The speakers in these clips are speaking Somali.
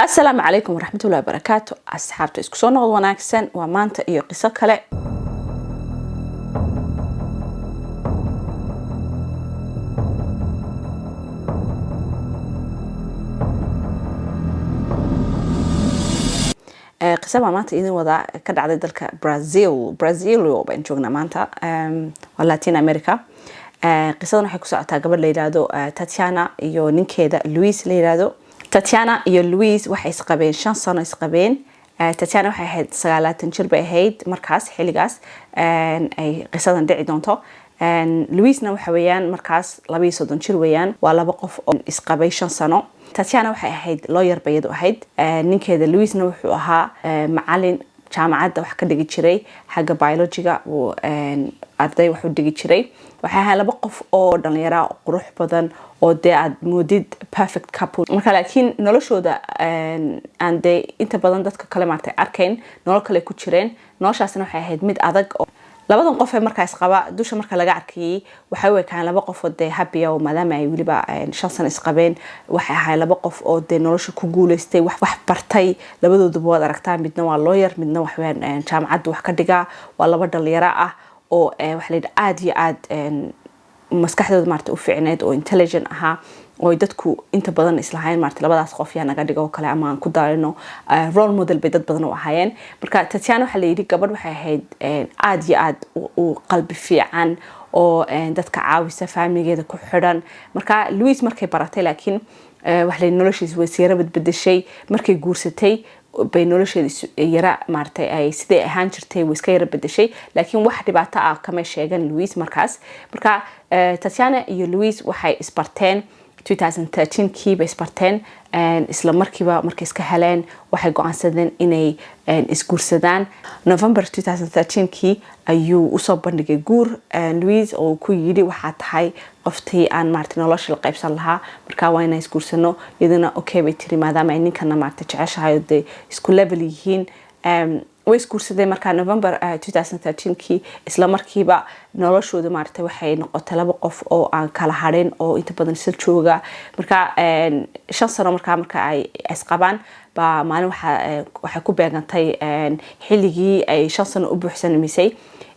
السلام عليكم ورحمة الله وبركاته. أصحابتي isku soo noqod wanaagsan waa maanta iyo qiso kale. قصة maanta idin wada ka dhacday dalka Brazil baan joognaa maanta waa Latin America. qisadan waxay ku socotaa gabadh la yiraahdo Tatiana iyo ninkeeda Luis la yiraahdo. Tatiana iyo Luis waxay isqabeen 5 sano isqabeen. Tatiana waxay ahayd 9 jir bay ahayd markaas xiligaas ay qisadan dhici doonto. Luisna waxa weeyaan markaas 32 jir weeyaan waa laba qof oo isqabay 5 sano. Tatiana waxay ahayd lawyer bayadu ahayd. ninkeeda Luisna wuxuu ahaa macallin jaamacadda wax ka dhigi jiray xagga biology-ga oo arday wax u dhigi jiray. waxay ahayd laba qof oo dhalinyaro qurux badan oo aad moodid perfect couple. marka laakiin noloshooda aan inta badan dadka kale maartay arkeen nolol kale ku jireen. noloshaasna waxay ahayd mid adag oo labadan qof ee markaas qaba dusha marka laga arkay waxay u ekaan laba qof oo happy oo maadaama ay waliba 5 sano isqabeen. waxay ahayd laba qof oo nolosha ku guuleystay wax bartay labadooduba wada aragtaa midna waa lawyer midna wax weyn jaamacadda wax ka dhiga waa laba dhalinyaro ah oo wax la yiraahdo aad iyo aad maskaxdooda maartay u fiicneed oo intelligent aha oo dadku inta badan islahayn maartay labadaas qof yaa naga dhigo kale ama aan ku daarino role model bay dad badan u ahaayeen. marka Tatiana waxa la yiri gabadh waxay ahayd aad iyo aad u qalbi fiican oo dadka caawisa family-geeda ku xidhan. marka Luis markay baratay laakiin wax la noloshiisa way sii bedeshay markay guursatay bay nolosheeda yara maartay ay sidee ahaan jirtay way iska yara bedeshay laakiin wax dhibaato ah kama sheegan Luis markaas. marka Tatiana iyo Luis waxay isbarteen 2013 bay isbarteen isla markiiba markay iska heleen waxay go'aansadeen inay isguursadaan. November 2013 ayuu u soo bandhigay guur Luis oo ku yiri waxa tahay qoftii aan maartay nolosha la qaybsan lahaa marka waa inay isguursano iyadana okay bay tiri maadaama ay ninkana maartay jeceshahay oo isku level yihiin. way isguursadeen marka November 2013 isla markiiba noloshooda maartay waxay noqotay laba qof oo aan kala harin oo inta badan isla jooga. marka 5 sano marka ay isqabaan ba maalin waxa ku beegantay xilligii ay 5 sano u buuxsanaysay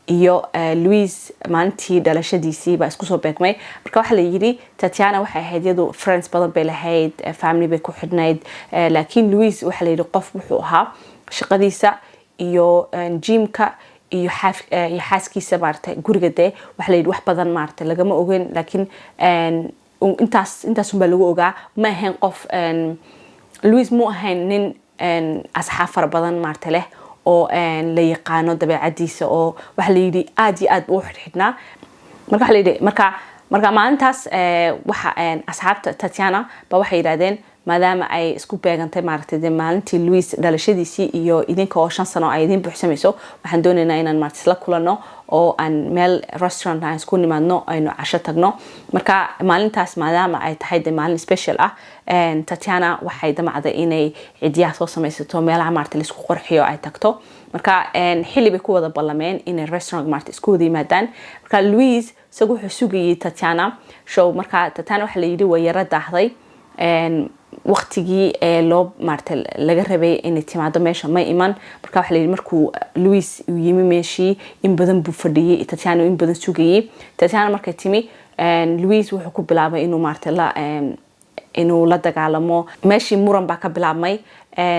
iyo Luis maalintii dhalashadiisii ba isku soo beegmay. marka waxa la yiri Tatiana waxay ahayd iyadu friends badan bay lahayd family bay ku xidhnayd laakiin Luis waxa la yiri qof wuxuu ahaa shaqadiisa iyo gymka iyo xaaskiisa maartay guriga waxa la yiri wax badan maartay lagama ogeyn laakiin intaas baa lagu ogaa ma ahayn qof Luis mu ahayn nin asxaab fara badan maartay leh oo la yaqaano dabeecadiisa oo waxa la yiri aad iyo aad u xidhnaa. marka waxa la yiri marka maalintaas waxa asxaabta Tatiana ba waxay yiraahdeen maadaama ay isku beegantay maartay maalintii Luis dhalashadiisii iyo idinka oo 5 sano ay idin buuxsamayso waxaan doonaynaa inaan maartay la kulano oo aan meel restaurant aan isku nimaadno aynu casho tagno. marka maalintaas maadaama ay tahay maalin special ah Tatiana waxay damacday inay cidiyaha soo samaysato meelaha maartay la isku qurxiyo ay tagto. marka xilli bay ku wada ballameen inay restaurant maartay isku wada yimaadaan. marka Luis isagu wuxuu sugayay Tatiana show. marka Tatiana waxa la yiri way yara daahday waqtigii loo maartay laga rabay inay timaado meesha ma iman. marka waxa la yiri markuu Luis uu yimi meeshii in badan buu fadhiyay Tatiana in badan sugayay. Tatiana markay timi Luis wuxuu ku bilaabay inuu maartay inuu la dagaalamo meeshii muran baa ka bilaabmay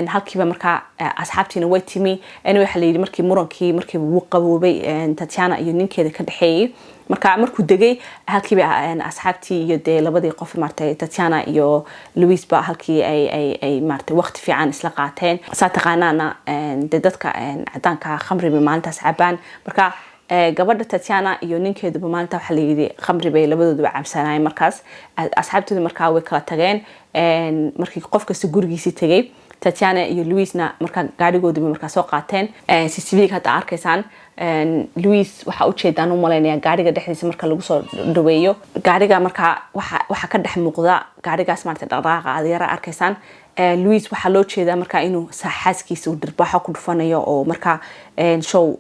halkiiba marka asxaabtiina way timi. waxa la yiri markii uu qaboobay Tatiana iyo ninkeeda ka dhaxeeyay marka markuu degay halkiiba asxaabtii iyo labadii qof maartay Tatiana iyo Luis ba halkii ay maartay waqti fiican isla qaateen. saataqaanaana dadka cadaanka khamri bay maalintaas cabaan. marka gabadha Tatiana iyo ninkeedu maalinta waxa la yiri khamri bay labadooduba cabsanayeen. markaas asxaabtooda marka way kala tageen markii qof kasta gurigiisa tagay. Tatiana iyo Luisna marka gaarigoodu marka soo qaateen CCTV hada arkaysaan. Luis waxa u jeedaan u maleynaya gaariga dhexdiisa marka lagu soo dhaweeyo gaariga marka waxa ka dhex muuqda gaarigaas maartay dhaqdhaqaaqa aad yara arkaysaan. Luis waxa loo jeedaa marka inuu xaaskiisa u dirbaxo ku dhufanayo oo marka show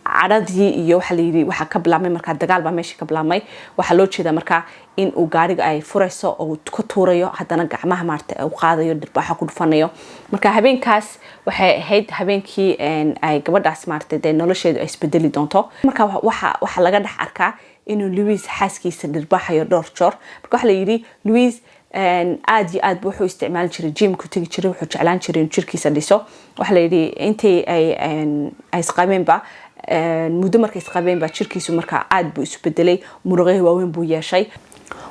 caradii iyo waxa la yiri waxa ka bilaabmay marka dagaal baa meesha ka bilaabmay waxa loo jeedaa marka in uu gaariga ay furayso oo ku tuurayo hadana gacmaha maartay uu qaadayo dhirbaxa ku dhufanayo marka habeenkaas waxay ahayd habeenkii ay gabadhaas maartay de nolosheedu ay isbedeli doonto marka waxa laga dhax arkaa inuu Louis xaaskiisa dhirbaxayo dhowr joor marka waxa la yiri Louis aad iyo aad wuxuu isticmaal jiray gym ku tagi jiray wuxuu jeclaan jiray in jirkiisa dhiso waxa la yiri intii ay isqaabeenba muddo markay isqaabeenba jirkiisu marka aad buu isu bedelay muruqyo waaweyn buu yeeshay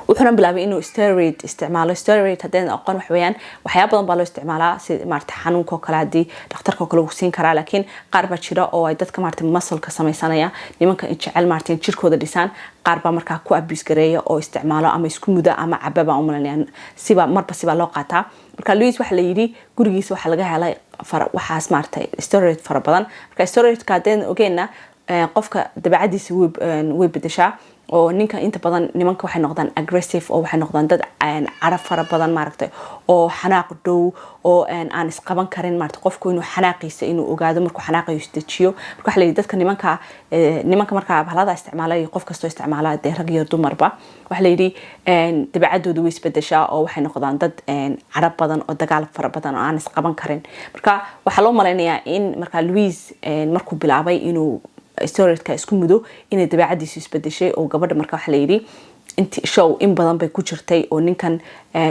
wuxuuna bilaabay inuu steroid isticmaalo steroid hadeen aqoon wax weeyaan waxyaabo badan baa loo isticmaalaa si maartay xanuunka kala hadii dhakhtarka kale uu siin karaa laakiin qaar baa jira oo ay dadka maartay muscle-ka samaysanaya nimanka in jecel maartay jirkooda dhisaan qaar baa marka ku abuse gareeya oo isticmaalo ama isku muda ama cababa umalanayaan marba loo qaataa marka Louis waxa la yiri gurigiisa waxa laga helay waxaas maartay steroid fara badan marka steroidka hadeen ogeena qofka dabeecadiisa way bedeshaa oo ninka inta badan nimanka waxay noqdaan aggressive oo waxay noqdaan dad carab fara badan maaragtay oo xanaaq dhow oo aan isqaban karin maaragtay qofku inuu xanaaqiisa inuu ogaado markuu xanaaqayo isdejiyo marka waxa la yiri dadka nimanka marka bahlada isticmaalay qof kasto isticmaala de rag iyo dumarba waxa la yiri dabeecadoodu way isbedeshaa oo waxay noqdaan dad carab badan oo dagaal fara badan oo aan isqaban karin marka waxa loo maleynayaa in marka Louis markuu bilaabay inuu steroidka isku mudo inay dabeecadiisu isbedeshay oo gabadha marka waxa la yiri intii show in badan bay ku jirtay oo ninkan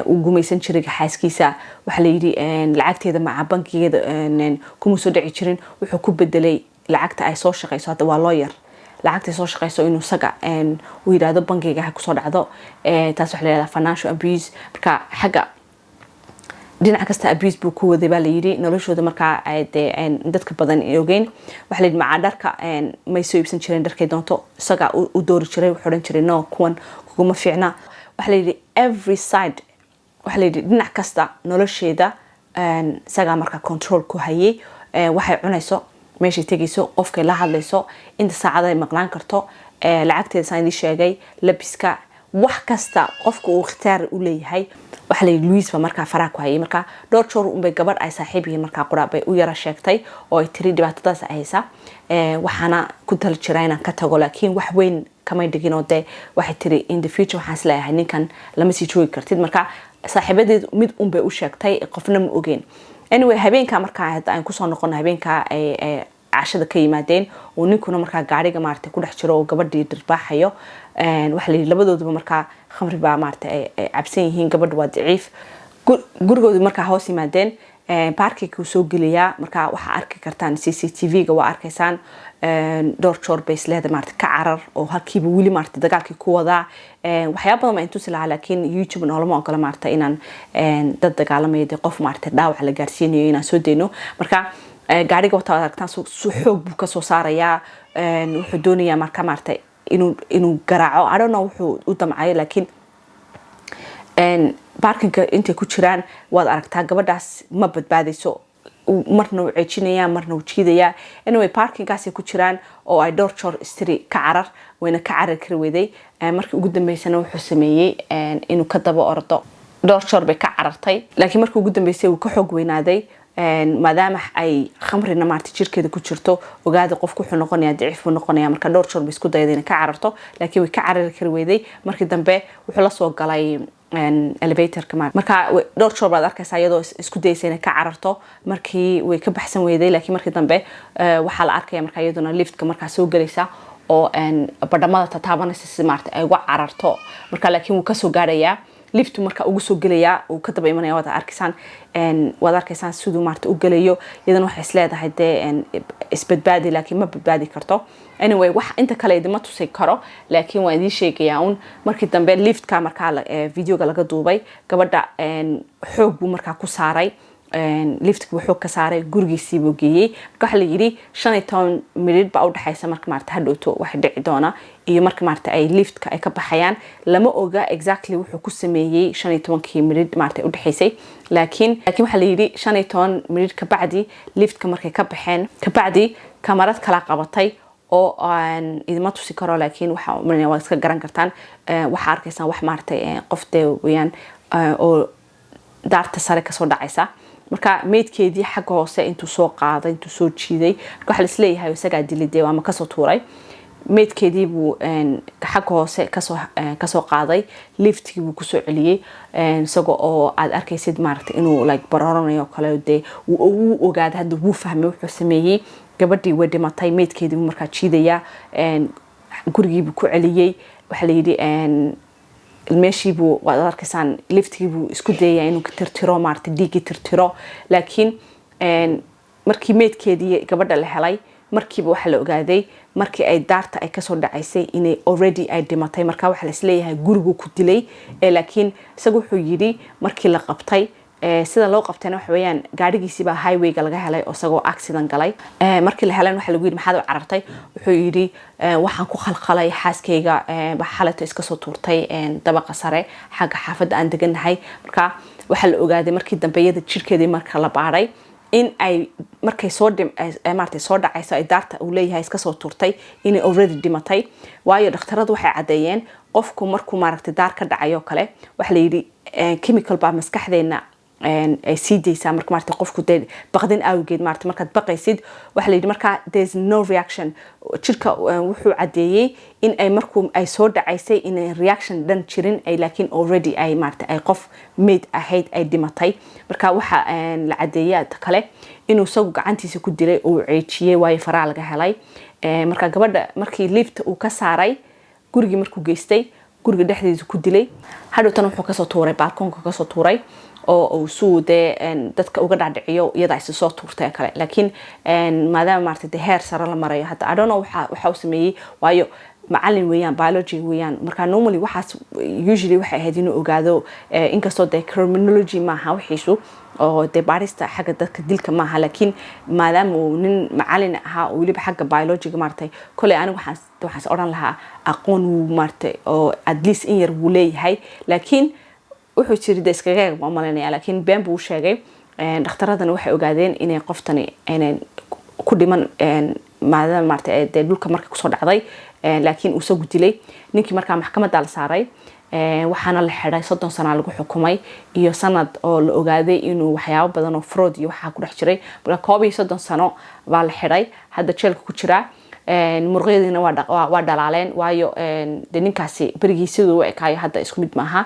uu gumaysan jiray xaaskiisa waxa la yiri lacagteeda ma bankigeeda kuma soo dhici jirin wuxuu ku bedelay lacagta ay soo shaqeyso hada waa lawyer lacagta soo shaqeyso inuu saga uu yiraahdo bankiga ku soo dhacdo taas waxa la yiraahdaa financial abuse marka xaga dhinaca kasta abuse buu ku waday baa la yiri noloshooda marka ay dadka badan ogeyn waxa la yiri macadharka may soo iibsan jireen dharkay doonto isaga u doori jiray wuxuu oran jiray no kuwan kuma fiicna waxa la yiri every side waxa la yiri dhinac kasta nolosheeda isaga marka control ku hayay waxay cunayso meesha tegayso qofka la hadlayso inta saacad ay maqlaan karto lacagteeda saan sheegay labiska wax kasta qofka uu ikhtiyaar u leeyahay waxa la yiri Louis ba marka faraaq ku hayay marka dhowr joor bay gabadh ay saaxiib yihiin marka quraabay u yara sheegtay oo ay tiri dhibaatadaas ay haysa waxana ku tal jiray inaan ka tago laakiin wax weyn kama dhigin oo de waxay tiri in the future waxaan isleeyahay ninkan lama sii joogi kartid marka saaxiibadeed mid bay u sheegtay qofna ma ogeyn anyway habeenka marka aan ku soo noqon habeenka ay cashada ka yimaadeen oo ninkuna marka gaariga maartay ku dhex jiro oo gabadhii dhirbaaxayo waxa la yiri labadooduba marka khamri baa maartay ay cabsan yihiin gabadhu waa daciif gurigoodu marka hoos yimaadeen parkiga uu soo geliyaa marka waxa arki kartaan CCTV-ga waa arkaysaan dhowr joor bay isleedahay maartay ka carar oo halkiiba wili maartay dagaalkii ku wadaa waxyaabo badan ma intuu silaha laakiin YouTube noolama ogola maartay inaan dad dagaalamayay qof maartay dhaawac la gaarsiinayo inaan soo deeno marka gaariga wata aragtaan soo xoog buu ka soo saaraya wuxuu doonayaa marka maartay inuu garaaco I don't know wuxuu u damcay laakiin parkinga intay ku jiraan waad aragtaa gabadhaas ma badbaadayso marna uu ceejinaya marna uu jiidaya anyway parkingaas ay ku jiraan oo ay dhowr joor istiri ka carar wayna ka carar kari weeday markii ugu dambeysana wuxuu sameeyay inuu ka daba ordo dhowr joor bay ka carartay laakiin markii ugu dambeysay uu ka xoog weynaaday maadaama ay khamrina maartay jirkeeda ku jirto ogaada qofku wuxuu noqonayaa daciif uu noqonayaa marka dhowr joor bay isku dayday inay ka cararto laakiin way ka carari kari weeday markii dambe wuxuu la soo galay elevator-ka marka dhowr joor baad arkaysaa iyadoo isku dayaysa inay ka cararto markii way ka baxsan weeday laakiin markii dambe waxaa la arkaya marka iyaduna liftka marka soo galaysa oo badhamada tataabanaysa si maartay ay uga cararto marka laakiin wuu ka soo gaarayaa liftu marka ugu soo galaya oo ka daba imanaya wada arkaysaan sidoo maartay u galayo iyadana waxa isleedahay isbadbaadi laakiin ma badbaadi karto anyway wax inta kale idima tusay karo laakiin waan idin sheegayaa markii dambe liftka marka videoga laga duubay gabadha xoog buu marka ku saaray liftka wuxuu ka saaray gurigiisii buu geeyay marka waxa la yiri 15 minute ba u dhaxaysa marka maartay hadhowto wax dhici doona iyo marka maartay ay liftka ay ka baxayaan lama oga exactly wuxuu ku sameeyay 15 minute maartay u dhaxaysay laakiin waxa la yiri 15 minute ka bacdi liftka markay ka baxeen ka bacdi kamarad kala qabatay oo aan idima tusi karo laakiin waxa marnaa waa iska garan kartaan waxa arkaysaan wax maartay qof deewayaan oo daarta sare ka soo dhacaysa marka meedkeedii xagga hoose intuu soo qaaday intuu soo jiiday waxa la isleeyahay isaga dilay ama ka soo tuuray meedkeedii buu xagga hoose kasoo qaaday liftkii buu kusoo celiyay isagoo oo aad arkaysid maaragtay inuu like baroranayo kale uu ogaaday hadda wuu fahmay wuxuu sameeyay gabadhii way dhimatay meedkeedii buu markaa jiidaya gurigii buu ku celiyay waxa la yidhi meeshii buu waad arkaysaan liftkii buu isku dayay inuu tirtiro maaragtay dhiigii tirtiro laakiin markii meedkeedii gabadha la helay markiiba waxa la ogaaday markii ay daarta ay kasoo dhacaysay inay already ay dhimatay marka waxa la isleeyahay gurigu ku dilay laakiin isagu wuxuu yidhi markii la qabtay sida loo qabtayna waxa weeyaan gaadhigiisii baa highwayga laga helay oo isagoo accident galay markii la helan waxa lagu yidhi maxaad u carartay wuxuu yidhi waxaan ku khalkhalay xaaskayga xalayto iska soo tuurtay dabaqa sare xagga xaafadda aan deganahay marka waxa la ogaaday markii dambeeyada jirkeedii marka la baaray in ay markay soo dhacayso ay daarta uu leeyahay iska soo tuurtay inay already dhimatay waayo dhakhtaradu waxay cadeeyeen qofku markuu maaragtay daar ka dhacayo kale waxa la yidhi chemical baa maskaxdeena ay sii daysaa marka maaragtay qofku baqdin awgeed maaragtay markaad baqaysid waxa la yidhi marka there's no reaction jirka wuxuu cadeeyay in ay markuu ay soo dhacaysay in reaction dhan jirin ay laakiin already ay maaragtay ay qof mid ahayd ay dhimatay marka waxa la cadeeyay kale inuu isagu gacantiisa ku dilay oo ceejiyay waayo faraa laga helay marka gabadha markii lift uu ka saaray gurigii markuu geystay guriga dhexdiisa ku dilay hadhowtan wuxuu kasoo tuuray balkoonka kasoo tuuray oo suu dadka uga dhacdhiciyo iyada ay soo tuurtay kale laakiin maadaama maartay heer sare la marayo hadda I don't know waxa uu sameeyay waayo macallin weeyaan biology weeyaan marka normally waxaas usually waxa ahayd inuu ogaado inkastoo criminology maaha wixiisu oo baarista xagga dadka dilka maaha laakiin maadaama uu nin macallin ahaa oo waliba xagga biology maartay kale anigu waxaan oran lahaa aqoon uu maartay oo at least in yar uu leeyahay laakiin wuxuu jiray iskaga maamulnaa laakiin been buu sheegay dhakhtaradana waxay ogaadeen inay qoftani inay ku dhiman maadaama maartay dhulka markay ku soo dhacday laakiin uu soo dilay ninkii markaa maxkamadda la saaray waxaana la xiray 30 sano lagu xukumay iyo sanad oo la ogaaday inuu waxyaabo badan oo fraud iyo waxa ku dhex jiray marka 30 sano baa la xiray hadda jeelka ku jira murqeedina waa dhalaaleen waayo ninkaasi barigiisadu way kaayo hadda isku mid maaha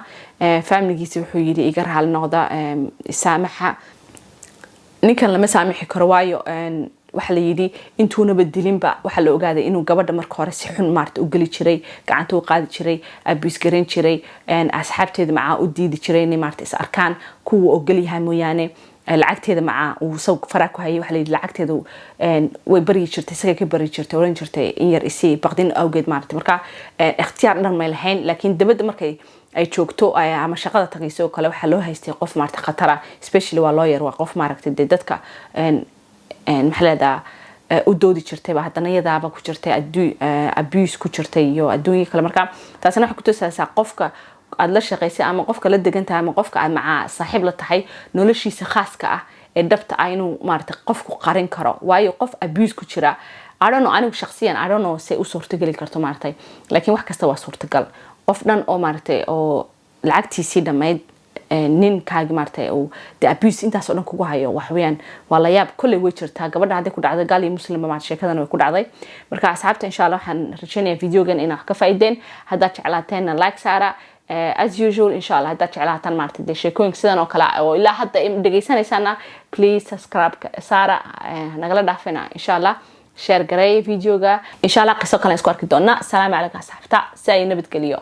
familigiisa wuxuu yiri iga raal noqda saamaxa ninkan lama saamixi karo waayo waxa la yidhi intuuna badilinba waxa la ogaaday inuu gabadha marka hore si xun maarta u gali jiray gacanta u qaadi jiray abuse garan jiray asxaabteeda macaa u diidi jiray inay maarta is arkaan kuwa ogol yahay mooyaane lacagteeda macaa uu soo faraa ku hayay waxa la yidhi lacagteeda way bari jirtay isaga ka bari jirtay oran jirtay in yar isii baqdin awgeed maarta marka ikhtiyaar dhan ma lahayn laakiin dabada markay ay joogto ama shaqada tagayso oo kale waxa loo haystay qof maarta khatara especially waa lawyer waa qof maarta dadka maxalada u doodi jirtay ba hadana yadaaba ku jirtay abuse ku jirtay iyo adduunyo kale marka taasina waxa ku tusaysaa qofka aad la shaqeysay ama qofka la degantahay ama qofka aad macaa saaxiib la tahay noloshiisa khaaska ah ee dhabta ah inuu maartay qofku qarin karo waayo qof abuse ku jira I don't know anigu shakhsiyan I don't know say u suurtagali karto maartay laakiin wax kasta waa suurtagal qof dhan oo maartay oo lacagtiisii dhamayd nin kaagi maartay oo abuse intaas oo dhan kugu hayo wax weeyaan waa la yaab kulli way jirtaa gabadha hadii ku dhacday gaal iyo muslim ma sheekadan way ku dhacday marka asxaabta insha Allah waxaan rajaynayaa videogan inaad ka faa'iideen hadda jeclaateen like saara as usual insha Allah hadda jeclaataan maartay sheekooyin sidan oo kale oo ilaa hadda dhageysanaysaana please subscribe saara nagala dhaafina insha Allah share garay videoga insha Allah qiso kale isku arki doona salaam alaykum asxaabta si ay nabad geliyo